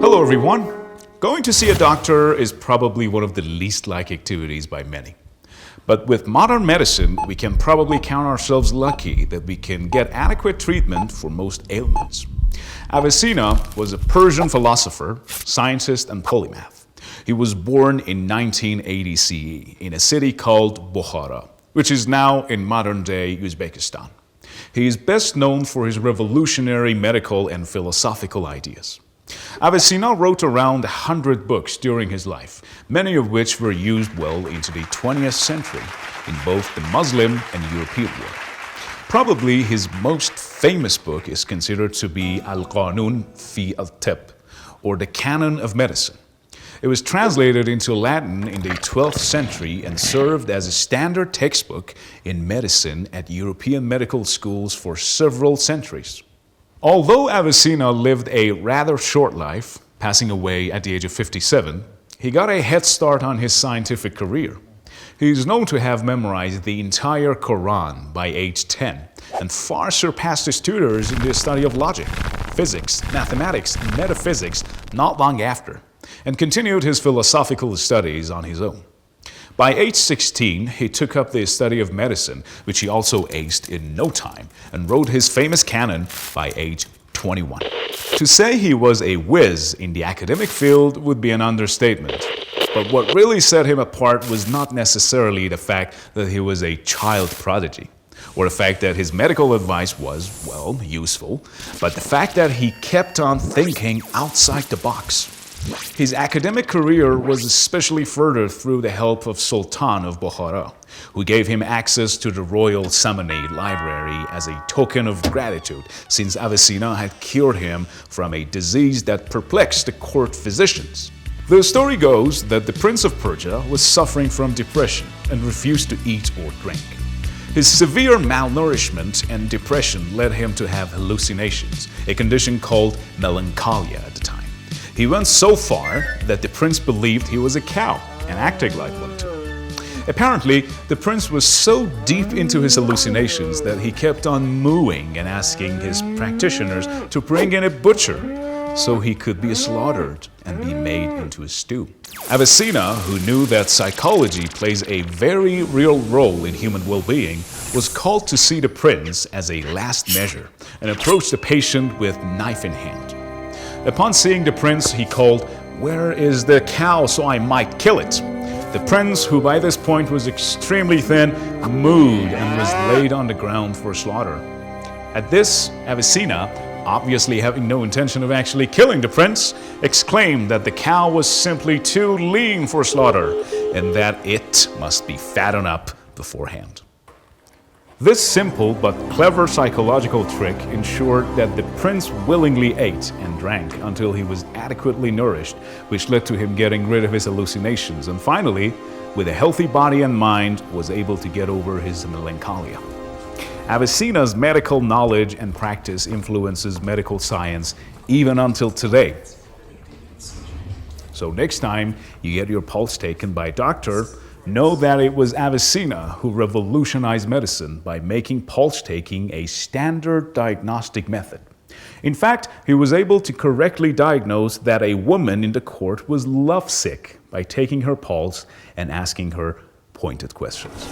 Hello everyone. Going to see a doctor is probably one of the least liked activities by many. But with modern medicine, we can probably count ourselves lucky that we can get adequate treatment for most ailments. Avicenna was a Persian philosopher, scientist, and polymath. He was born in 1980 CE in a city called Bukhara, which is now in modern-day Uzbekistan. He is best known for his revolutionary medical and philosophical ideas. Avicenna wrote around 100 books during his life, many of which were used well into the 20th century in both the Muslim and European world. Probably his most famous book is considered to be Al-Qanun fi al-Tibb, or the Canon of Medicine. It was translated into Latin in the 12th century and served as a standard textbook in medicine at European medical schools for several centuries. Although Avicenna lived a rather short life, passing away at the age of 57, he got a head start on his scientific career. He is known to have memorized the entire Quran by age 10 and far surpassed his tutors in the study of logic, physics, mathematics, and metaphysics not long after, and continued his philosophical studies on his own. By age 16, he took up the study of medicine, which he also aced in no time, and wrote his famous canon by age 21. To say he was a whiz in the academic field would be an understatement. But what really set him apart was not necessarily the fact that he was a child prodigy, or the fact that his medical advice was, well, useful, but the fact that he kept on thinking outside the box. His academic career was especially furthered through the help of Sultan of Bukhara, who gave him access to the royal Samanid library as a token of gratitude, since Avicenna had cured him from a disease that perplexed the court physicians. The story goes that the Prince of Persia was suffering from depression and refused to eat or drink. His severe malnourishment and depression led him to have hallucinations, a condition called melancholia at the time. He went so far that the prince believed he was a cow and acted like one too. Apparently, the prince was so deep into his hallucinations that he kept on mooing and asking his practitioners to bring in a butcher so he could be slaughtered and be made into a stew. Avicenna, who knew that psychology plays a very real role in human well-being, was called to see the prince as a last measure and approached the patient with knife in hand. Upon seeing the prince, he called, "Where is the cow so I might kill it?" The prince, who by this point was extremely thin, mooed and was laid on the ground for slaughter. At this, Avicenna, obviously having no intention of actually killing the prince, exclaimed that the cow was simply too lean for slaughter and that it must be fattened up beforehand. This simple but clever psychological trick ensured that the prince willingly ate and drank until he was adequately nourished, which led to him getting rid of his hallucinations and finally, with a healthy body and mind, was able to get over his melancholia. Avicenna's medical knowledge and practice influences medical science even until today. So next time you get your pulse taken by a doctor, know that it was Avicenna who revolutionized medicine by making pulse taking a standard diagnostic method. In fact, he was able to correctly diagnose that a woman in the court was lovesick by taking her pulse and asking her pointed questions.